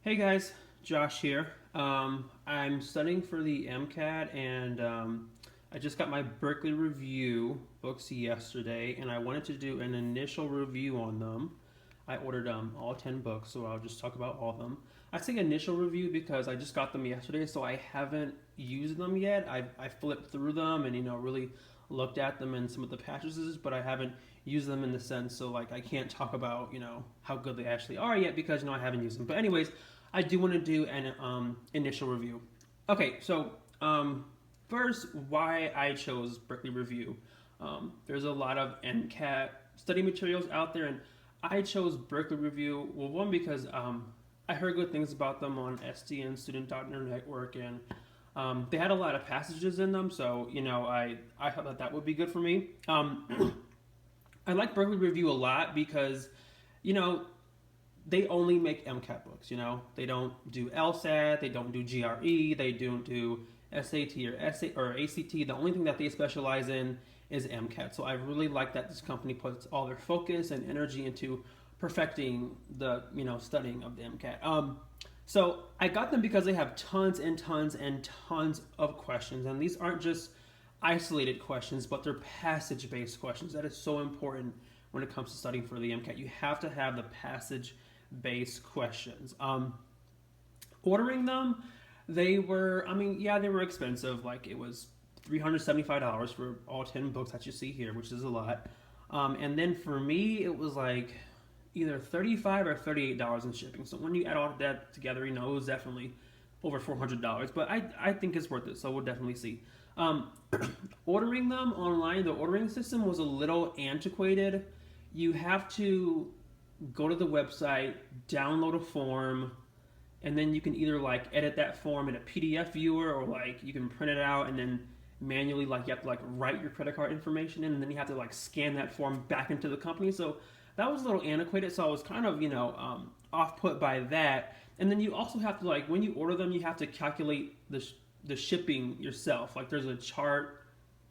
Hey guys, Josh here. I'm studying for the MCAT and I just got my Berkeley review books yesterday and I wanted to do an initial review on them. I ordered all 10 books, so I'll just talk about all of them. I say initial review because I just got them yesterday, so I haven't used them yet. I flipped through them and really looked at them and some of the passages, but I haven't used them in the sense, so like I can't talk about how good they actually are yet because I haven't used them. But anyways, I do want to do an initial review. Okay, so first, why I chose Berkeley Review. There's a lot of MCAT study materials out there, and I chose Berkeley Review. Well, one because I heard good things about them on SDN Student.Net Network, and they had a lot of passages in them, so I thought that would be good for me. I like Berkeley Review a lot because they only make MCAT books. They don't do LSAT, they don't do GRE, they don't do SAT or ACT. The only thing that they specialize in is MCAT. So I really like that this company puts all their focus and energy into perfecting the studying of the MCAT. So I got them because they have tons and tons and tons of questions, and these aren't just isolated questions, but they're passage-based questions. That is so important when it comes to studying for the MCAT. You have to have the passage-based questions. Ordering them, they were expensive. Like, it was $375 for all 10 books that you see here, which is a lot. And then for me, it was like either $35 or $38 in shipping. So when you add all of that together, it was definitely over $400. But I think it's worth it, so we'll definitely see. Ordering them online, the ordering system was a little antiquated. You have to go to the website, download a form, and then you can either edit that form in a PDF viewer, or you can print it out and then manually you have to write your credit card information in, and then you have to scan that form back into the company. So that was a little antiquated, so I was kind of off put by that. And then you also have to when you order them, you have to calculate the shipping yourself. There's a chart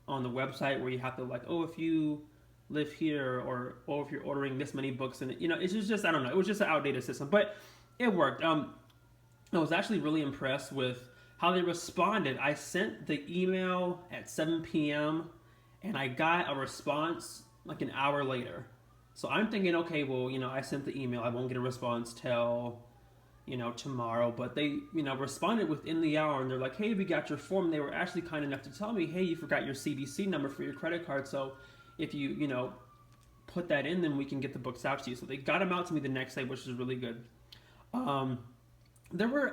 on the website where you have to if you live here, or if you're ordering this many books, and it's just I don't know, it was just an outdated system, but it worked. I was actually really impressed with how they responded. I sent the email at 7 p.m. and I got a response an hour later. So I'm thinking, okay, well, I sent the email, I won't get a response till tomorrow, but they responded within the hour, and they're like, hey, we got your form. They were actually kind enough to tell me, hey, you forgot your CVC number for your credit card, so if you put that in, then we can get the books out to you. So they got them out to me the next day, which is really good. There were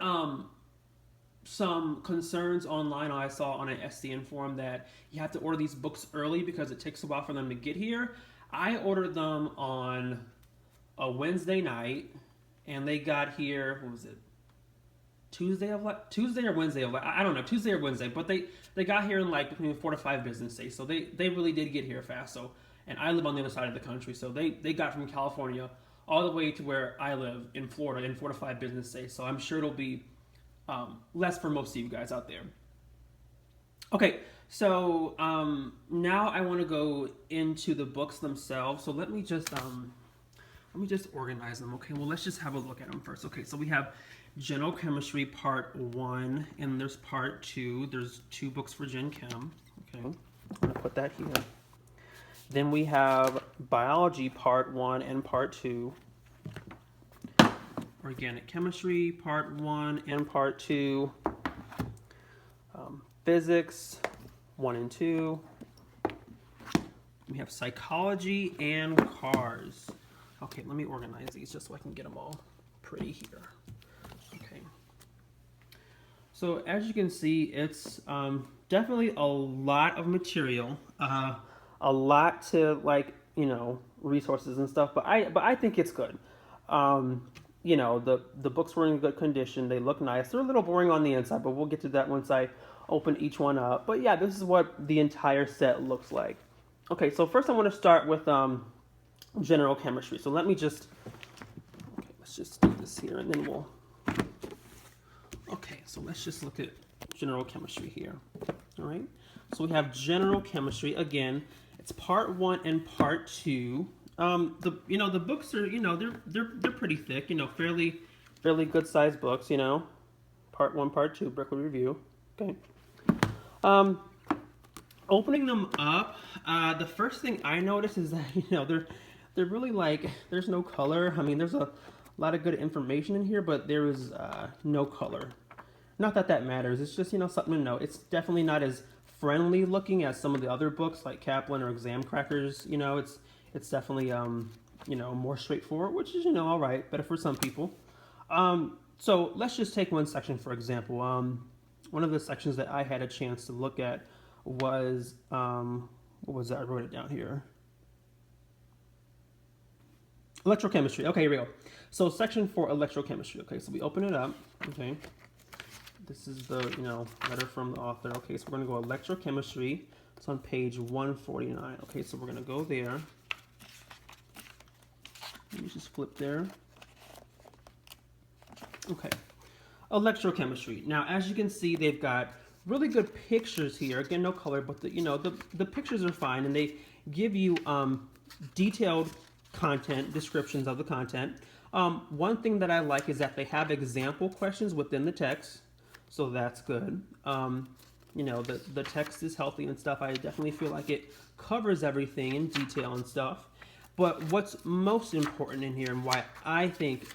some concerns online I saw on an SDN forum that you have to order these books early because it takes a while for them to get here. I ordered them on a Wednesday night, and they got here, what was it, Tuesday or Wednesday I don't know, Tuesday or Wednesday, but they got here in between 4 to 5 business days, so they really did get here fast. So, and I live on the other side of the country, so they got from California all the way to where I live in Florida in 4 to 5 business days. So I'm sure it'll be less for most of you guys out there. Okay, so now I want to go into the books themselves. So let me just organize them. Okay, well, let's just have a look at them first. Okay, so we have General Chemistry Part 1, and there's Part 2. There's 2 books for Gen Chem. Okay, I'm going to put that here. Then we have Biology Part 1 and Part 2. Organic Chemistry Part 1 and Part 2. Physics 1 and 2. We have Psychology and Cars. Okay, let me organize these just so I can get them all pretty here. Okay. So as you can see, it's definitely a lot of material, a lot to resources and stuff. But I think it's good. The books were in good condition. They look nice. They're a little boring on the inside, but we'll get to that once I open each one up. But yeah, this is what the entire set looks like. Okay, so first I want to start with General Chemistry. So let's just do this here, and then we'll. Okay, so let's just look at General Chemistry here. All right, so we have General Chemistry again. It's Part 1 and Part 2. The books are they're pretty thick, fairly really good sized books, you know. Part 1, Part 2, Berkeley Review. Okay. Um, Opening them up, the first thing I noticed is that, you know, they're really like, there's no color. I mean, there's a lot of good information in here, but there is no color. Not that that matters. It's just, you know, something to note. It's definitely not as friendly looking as some of the other books like Kaplan or Exam Crackers. You know, it's definitely you know, more straightforward, which is, you know, all right, better for some people. So let's just take one section for example. One of the sections that I had a chance to look at was what was that? I wrote it down here. Electrochemistry. Okay, here we go. So section 4, electrochemistry. Okay, so we open it up. Okay. This is the, you know, letter from the author. Okay, so we're going to go electrochemistry. It's on page 149. Okay, so we're going to go there. Let me just flip there. Okay. Electrochemistry. Now, as you can see, they've got really good pictures here. Again, no color, but the, you know, the pictures are fine, and they give you detailed content, descriptions of the content. One thing that I like is that they have example questions within the text. So that's good. You know, the text is healthy and stuff. I definitely feel like it covers everything in detail and stuff. But what's most important in here and why I think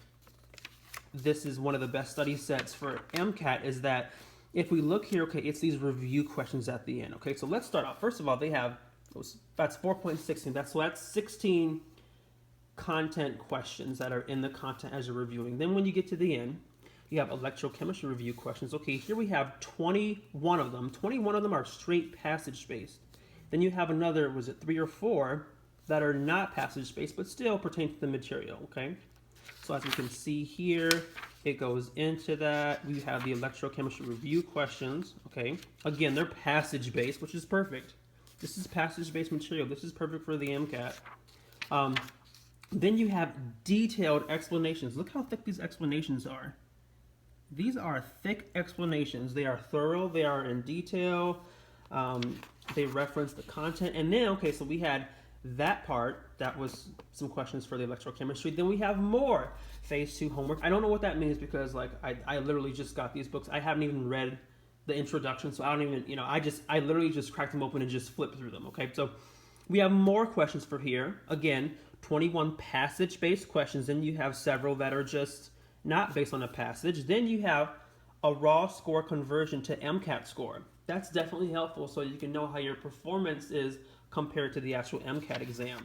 this is one of the best study sets for MCAT is that if we look here, okay, it's these review questions at the end. Okay, so let's start off. First of all, they have, that's 4.16. That's 16 content questions that are in the content as you're reviewing. Then when you get to the end, you have electrochemistry review questions. Okay, here we have 21 of them. 21 of them are straight passage-based. Then you have another, was it 3 or 4, that are not passage-based, but still pertain to the material, okay? So as we can see here, it goes into that. We have the electrochemistry review questions, okay? Again, they're passage-based, which is perfect. This is passage-based material. This is perfect for the MCAT. Then you have detailed explanations. Look how thick these explanations are. These are thick explanations. They are thorough. They are in detail. They reference the content. And then, okay, so we had that part. That was some questions for the electrochemistry. Then we have more phase 2 homework. I don't know what that means because, like, I literally just got these books. I haven't even read the introduction, so I don't even, you know, I literally just cracked them open and just flipped through them, okay? So we have more questions for here. Again, 21 passage-based questions. Then you have several that are just not based on a passage. Then you have a raw score conversion to MCAT score. That's definitely helpful so you can know how your performance is compared to the actual MCAT exam.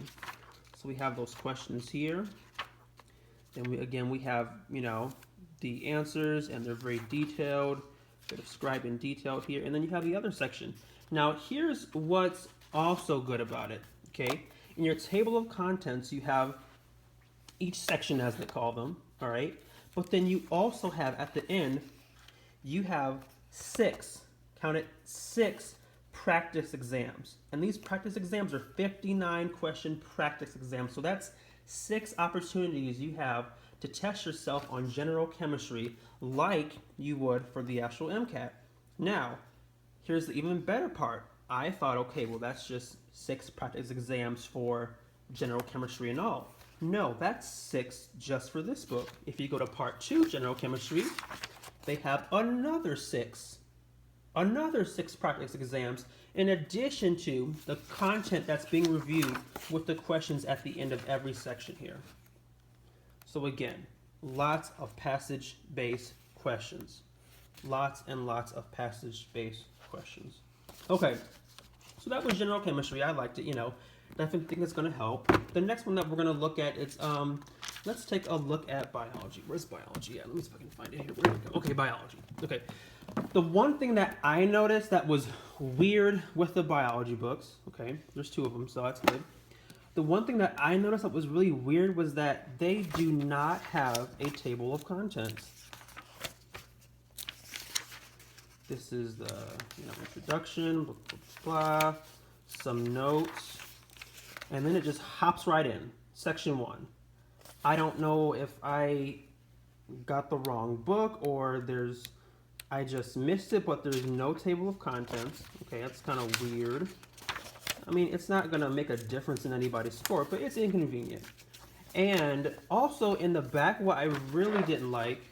So we have those questions here. Then we have, you know, the answers, and they're very detailed. They're described in detail here. And then you have the other section. Now, here's what's also good about it, okay? In your table of contents, you have each section, as they call them, all right? But then you also have, at the end, you have 6, count it, 6 practice exams. And these practice exams are 59 question practice exams. So that's 6 opportunities you have to test yourself on general chemistry like you would for the actual MCAT. Now, here's the even better part. I thought, okay, well, that's just 6 practice exams for general chemistry and all. No, that's 6 just for this book. If you go to part 2, general chemistry, they have another 6 practice exams in addition to the content that's being reviewed with the questions at the end of every section here. So again, lots of passage-based questions. Lots and lots of passage-based questions. Okay, so that was general chemistry. I liked it, you know. Definitely think it's going to help. The next one that we're going to look at is, let's take a look at biology. Where's biology at? Let me see if I can find it here. Where did it go? Okay, biology. Okay. The one thing that I noticed that was weird with the biology books, okay, there's 2 of them, so that's good. The one thing that I noticed that was really weird was that they do not have a table of contents. This is the, you know, introduction, blah, blah, blah, some notes. And then it just hops right in. Section 1. I don't know if I got the wrong book or I just missed it, but there's no table of contents. Okay, that's kind of weird. I mean, it's not going to make a difference in anybody's score, but it's inconvenient. And also in the back, what I really didn't like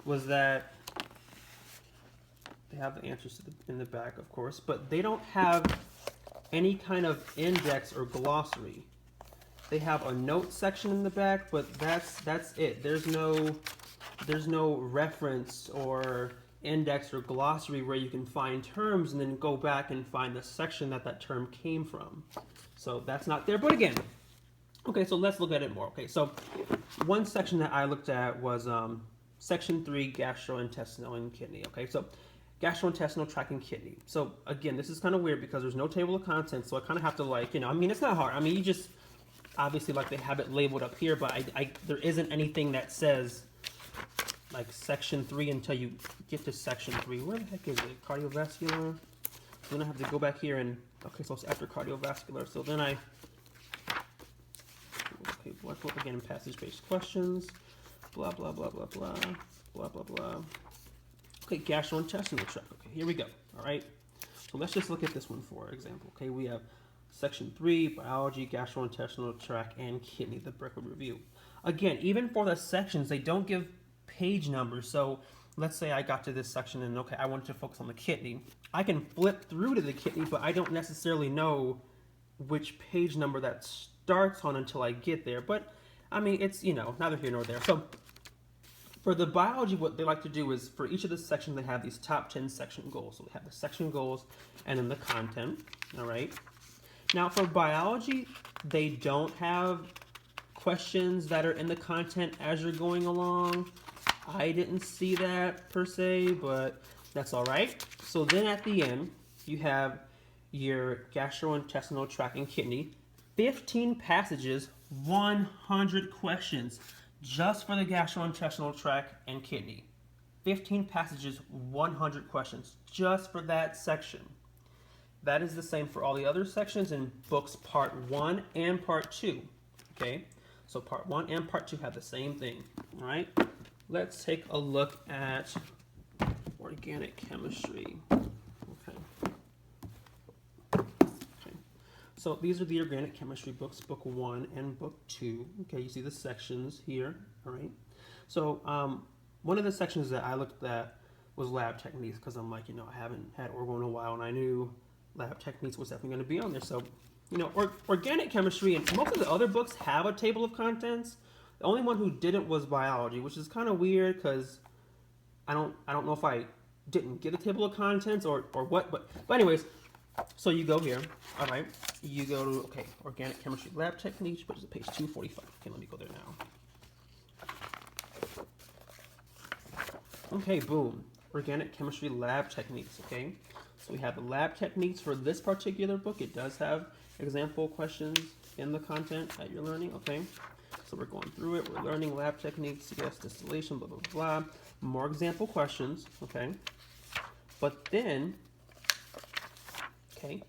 was that they have the answers in the back, of course, but they don't have any kind of index or glossary. They have a note section in the back, but that's it. There's no reference or index or glossary where you can find terms and then go back and find the section that term came from. So that's not there. But again, okay, so let's look at it more. Okay, so one section that I looked at was section 3, gastrointestinal and kidney. Okay, so gastrointestinal tract and kidney. So again, this is kind of weird because there's no table of contents, so I kind of have to, like, I mean, it's not hard. I mean, you just obviously, like, they have it labeled up here, but there isn't anything that says like section 3 until you get to section 3. Where the heck is it? Cardiovascular. Then I have to go back here and, okay, so it's after cardiovascular. So then okay, blood flow again, passage-based questions, blah, blah, blah, blah, blah, blah, blah, blah. Okay, gastrointestinal tract. Okay, here we go. All right. So let's just look at this one for example. Okay, we have section 3, biology, gastrointestinal tract, and kidney, the Berkeley review. Again, even for the sections, they don't give page numbers. So let's say I got to this section and, okay, I wanted to focus on the kidney. I can flip through to the kidney, but I don't necessarily know which page number that starts on until I get there. But I mean, it's, neither here nor there. So for the biology, what they like to do is for each of the sections, they have these top 10 section goals. So they have the section goals and then the content. All right. Now for biology, they don't have questions that are in the content as you're going along. I didn't see that per se, but that's all right. So then at the end, you have your gastrointestinal tract and kidney, 15 passages, 100 questions just for the gastrointestinal tract and kidney. 15 passages, 100 questions just for that section. That is the same for all the other sections in books part 1 and part 2. Okay, so part 1 and part 2 have the same thing. All right. Let's take a look at organic chemistry. Okay. So these are the organic chemistry books, book 1 and book 2. Okay, you see the sections here. All right. So one of the sections that I looked at was lab techniques because I'm like, I haven't had orgo in a while, and I knew lab techniques was definitely going to be on there. So, organic chemistry and most of the other books have a table of contents. The only one who didn't was biology, which is kind of weird because I don't know if I didn't get a table of contents or what, but anyways, so you go here, all right, you go to, okay, organic chemistry lab techniques, which is page 245. Okay, let me go there now. Okay, boom, organic chemistry lab techniques, okay. So we have the lab techniques for this particular book. It does have example questions in the content that you're learning, okay. So we're going through it, we're learning lab techniques, gas distillation, blah, blah, blah, more example questions, okay? But then, okay,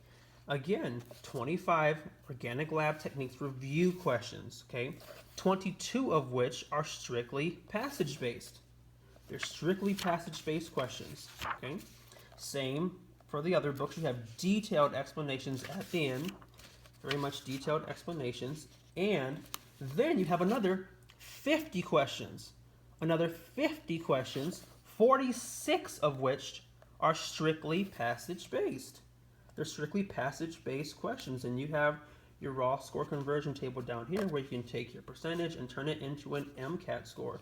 again, 25 organic lab techniques review questions, okay? 22 of which are strictly passage-based. They're strictly passage-based questions, okay? Same for the other books. You have detailed explanations at the end, very much detailed explanations, and then you have another 50 questions. Another 50 questions, 46 of which are strictly passage-based. They're strictly passage-based questions, and you have your raw score conversion table down here where you can take your percentage and turn it into an MCAT score.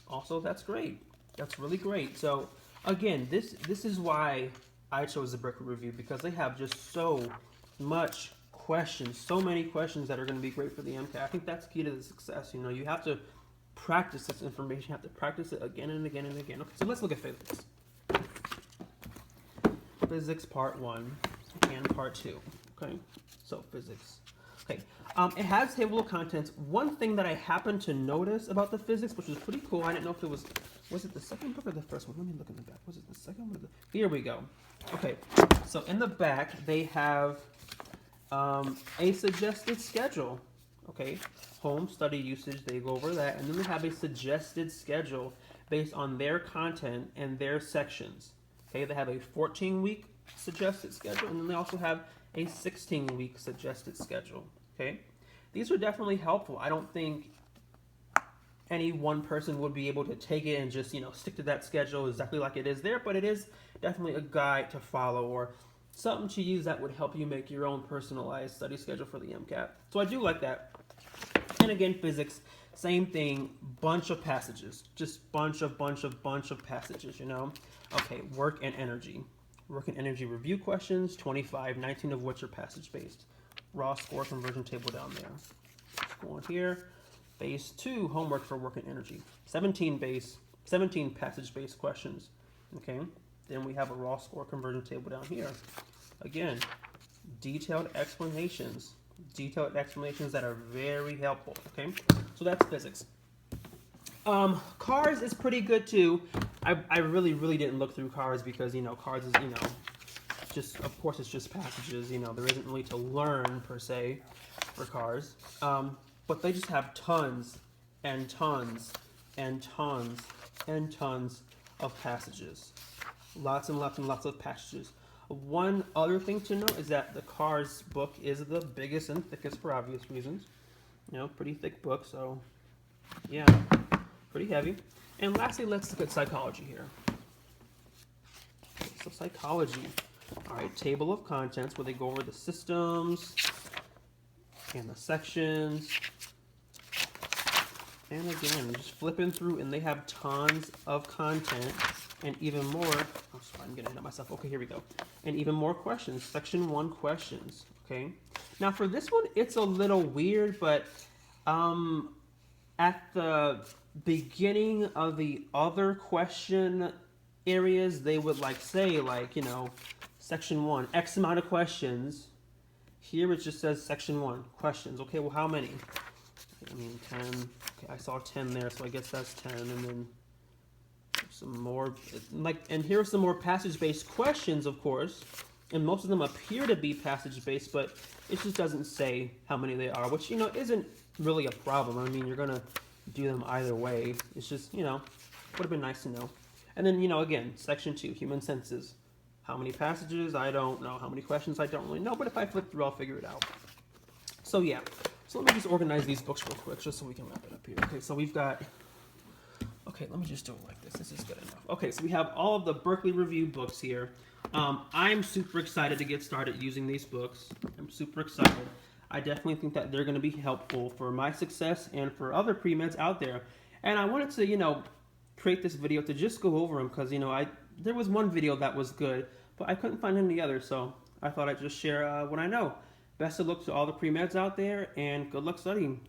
Also, that's great. That's really great. So, again, this is why I chose the Berkeley review, because they have just so much questions, so many questions that are going to be great for the MCAT. I think that's key to the success. You have to practice this information. You have to practice it again and again and again. Okay, so let's look at physics. Physics part 1 and part 2. Okay, so physics. Okay, it has table of contents. One thing that I happened to notice about the physics, which was pretty cool, I didn't know if it was it the second book or the first one? Let me look in the back. Was it the second one? Here we go. Okay, so in the back they have a suggested schedule. Okay, home, study, usage, they go over that, and then they have a suggested schedule based on their content and their sections. Okay, they have a 14-week suggested schedule, and then they also have a 16-week suggested schedule. Okay, these are definitely helpful. I don't think any one person would be able to take it and just, stick to that schedule exactly like it is there, but it is definitely a guide to follow or something to use that would help you make your own personalized study schedule for the MCAT. So I do like that. And again, physics, same thing, bunch of passages, just bunch of passages, Okay, work and energy. Work and energy review questions, 25, 19 of which are passage based. Raw score conversion table down there. Let's go on here. Phase 2, homework for work and energy. 17 passage based questions. Okay, then we have a raw score conversion table down here. Again, detailed explanations that are very helpful. Okay, so that's physics. Cars is pretty good too. I really didn't look through cars because cars is just, of course, it's just passages. There isn't really to learn per se for cars. But they just have tons and tons and tons and tons of passages. Lots and lots of passages. One other thing to note is that the Cars book is the biggest and thickest for obvious reasons. Pretty thick book, so yeah, pretty heavy. And lastly, let's look at psychology here. So psychology. All right, table of contents where they go over the systems and the sections. And again, just flipping through, and they have tons of content and even more. Oh, sorry, I'm getting ahead of myself. Okay, here we go. And even more questions. Section 1 questions. Okay. Now for this one, it's a little weird, but at the beginning of the other question areas, they would say section 1, X amount of questions. Here it just says section 1, questions. Okay, well, how many? 10. Okay, I saw 10 there, so I guess that's 10. And then some more, and here are some more passage-based questions, of course. And most of them appear to be passage-based, but it just doesn't say how many they are, which, isn't really a problem. I mean, you're going to do them either way. It's just, would have been nice to know. And then, again, section 2, human senses. How many passages? I don't know. How many questions? I don't really know. But if I flip through, I'll figure it out. So, yeah. So let me just organize these books real quick just so we can wrap it up here. Okay, so we've got... Okay, let me just do it like this. This is good enough. Okay, so we have all of the Berkeley Review books here. I'm super excited to get started using these books. I'm super excited. I definitely think that they're going to be helpful for my success and for other pre-meds out there. And I wanted to, create this video to just go over them because, there was one video that was good, but I couldn't find any others, so I thought I'd just share what I know. Best of luck to all the pre-meds out there, and good luck studying.